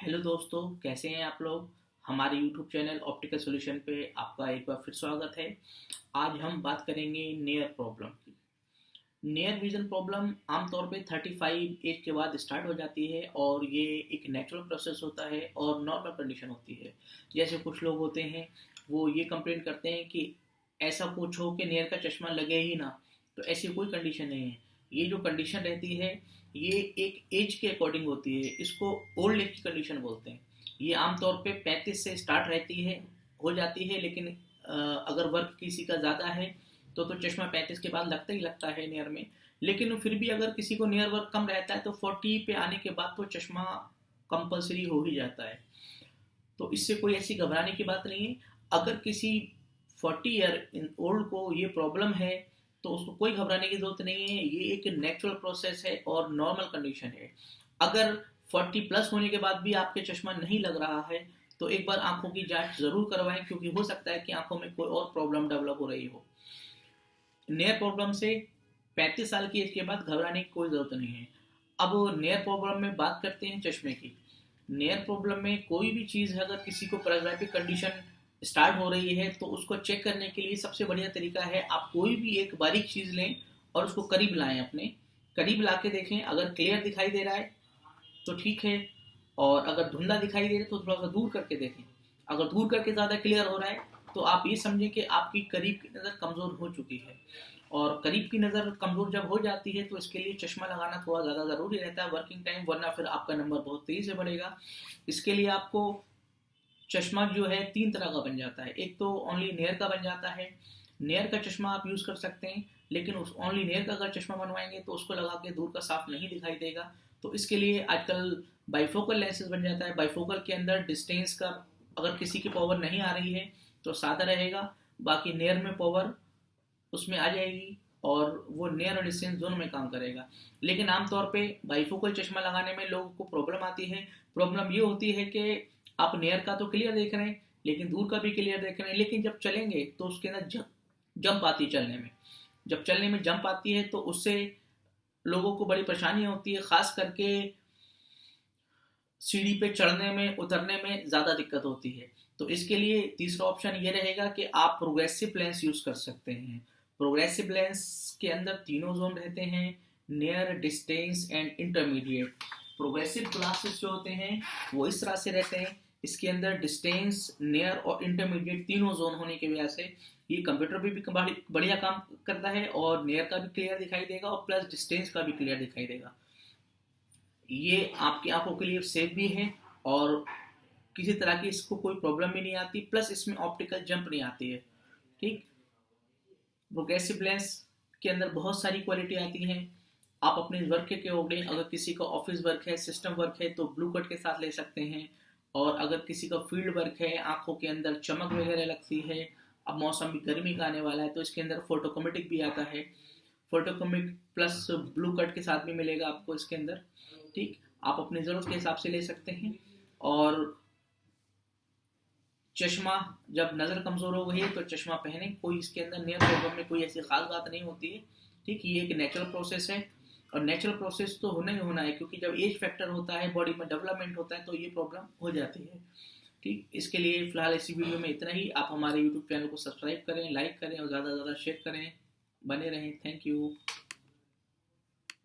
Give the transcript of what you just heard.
Hello दोस्तों, कैसे हैं आप लोग। हमारे यूट्यूब चैनल ऑप्टिकल सॉल्यूशन पे आपका एक बार फिर स्वागत है। आज हम बात करेंगे नियर प्रॉब्लम की। नियर विजन प्रॉब्लम आमतौर पे 35 एज के बाद स्टार्ट हो जाती है और ये एक नेचुरल प्रोसेस होता है और नॉर्मल कंडीशन होती है। जैसे कुछ लोग होते हैं, वो ये कंप्लेन करते हैं कि ऐसा कुछ हो कि नियर का चश्मा लगे ही ना। तो ऐसी कोई कंडीशन नहीं है। ये जो कंडीशन रहती है, ये एक एज के अकॉर्डिंग होती है। इसको ओल्ड एज की कंडीशन बोलते हैं। ये आमतौर पे 35 से स्टार्ट रहती है, हो जाती है। लेकिन अगर वर्क किसी का ज़्यादा है तो चश्मा 35 के बाद लगता ही लगता है नियर में। लेकिन फिर भी अगर किसी को नियर वर्क कम रहता है तो 40 पे आने के बाद तो चश्मा कंपलसरी हो ही जाता है। तो इससे कोई ऐसी घबराने की बात नहीं है। अगर किसी 40 ईयर ओल्ड को ये प्रॉब्लम है तो उसको कोई घबराने की जरूरत नहीं है। ये एक नेचुरल प्रोसेस है और नॉर्मल कंडीशन है। अगर 40+ होने के बाद भी आपके चश्मा नहीं लग रहा है तो एक बार आंखों की जांच जरूर करवाएं, क्योंकि हो सकता है कि आंखों में कोई और प्रॉब्लम डेवलप हो रही हो। नेयर प्रॉब्लम से 35 साल की एज के बाद घबराने की कोई ज़रूरत नहीं है। अब नेयर प्रॉब्लम में बात करते हैं चश्मे की। नेयर प्रॉब्लम में कोई भी चीज़ है, अगर किसी को प्रेस्क्राइबिंग कंडीशन स्टार्ट हो रही है तो उसको चेक करने के लिए सबसे बढ़िया तरीका है, आप कोई भी एक बारीक चीज़ लें और उसको करीब लाएं। अपने करीब ला के देखें, अगर क्लियर दिखाई दे रहा है तो ठीक है, और अगर धुंधला दिखाई दे रहा है तो थोड़ा सा दूर करके देखें। अगर दूर करके ज़्यादा क्लियर हो रहा है तो आप ये समझें कि आपकी करीब की नज़र कमज़ोर हो चुकी है। और करीब की नज़र कमज़ोर जब हो जाती है तो इसके लिए चश्मा लगाना थोड़ा ज़्यादा ज़रूरी रहता है वर्किंग टाइम, वरना फिर आपका नंबर बहुत तेज़ी से बढ़ेगा। इसके लिए आपको चश्मा जो है 3 तरह का बन जाता है। एक तो ओनली नेयर का बन जाता है। नेयर का चश्मा आप यूज़ कर सकते हैं, लेकिन उस ओनली नेयर का अगर चश्मा बनवाएंगे तो उसको लगा के दूर का साफ नहीं दिखाई देगा। तो इसके लिए आजकल बाइफोकल लेंसेज बन जाता है। बाइफोकल के अंदर डिस्टेंस का अगर किसी की पावर नहीं आ रही है तो सादा रहेगा, बाकी नेयर में पावर उसमें आ जाएगी और वो नियर और डिस्टेंस दोनों में काम करेगा। लेकिन आमतौर पे बाइफोकल चश्मा लगाने में लोगों को प्रॉब्लम आती है। प्रॉब्लम ये होती है कि आप नियर का तो क्लियर देख रहे हैं, लेकिन दूर का भी क्लियर देख रहे हैं, लेकिन जब चलेंगे तो उसके अंदर जंप आती है चलने में। जब चलने में जंप आती है तो उससे लोगों को बड़ी परेशानी होती है, खास करके सीढ़ी पे चढ़ने में उतरने में ज़्यादा दिक्कत होती है। तो इसके लिए तीसरा ऑप्शन ये रहेगा कि आप प्रोग्रेसिव लेंस यूज़ कर सकते हैं। प्रोग्रेसिव लेंस के अंदर तीनों जोन रहते हैं, near, distance and intermediate. Progressive glasses जो होते हैं वो इस तरह से रहते हैं। इसके अंदर डिस्टेंस, नियर और इंटरमीडिएट तीनों जोन होने की वजह से ये कंप्यूटर पे भी बढ़िया काम करता है, और नियर का भी क्लियर दिखाई देगा और प्लस डिस्टेंस का भी क्लियर दिखाई देगा। ये आपकी आंखों के लिए सेफ भी है और किसी तरह की इसको कोई प्रॉब्लम भी नहीं आती, प्लस इसमें ऑप्टिकल जंप नहीं आती है। ठीक। प्रोग्रेसिव लेंस के अंदर बहुत सारी क्वालिटी आती हैं। आप अपने वर्क के अकॉर्डिंग, अगर किसी का ऑफिस वर्क है, सिस्टम वर्क है तो ब्लू कट के साथ ले सकते हैं। और अगर किसी का फील्ड वर्क है, आंखों के अंदर चमक वगैरह लगती है, अब मौसम भी गर्मी का आने वाला है तो इसके अंदर फोटोकोमेटिक भी आता है। फोटोकोमिक प्लस ब्लू कट के साथ भी मिलेगा आपको इसके अंदर। ठीक। आप अपनी ज़रूरत के हिसाब से ले सकते हैं। और चश्मा जब नज़र कमज़ोर हो गई है तो चश्मा पहने, कोई इसके अंदर नियर प्रॉब्लम में कोई ऐसी खास बात नहीं होती है। ठीक। ये एक नेचुरल प्रोसेस है और नेचुरल प्रोसेस तो होना ही होना है, क्योंकि जब एज फैक्टर होता है, बॉडी में डेवलपमेंट होता है तो ये प्रॉब्लम हो जाती है। ठीक। इसके लिए फिलहाल इसी वीडियो में इतना ही। आप हमारे यूट्यूब चैनल को सब्सक्राइब करें, लाइक करें और ज़्यादा से ज़्यादा शेयर करें। बने रहें। Thank you.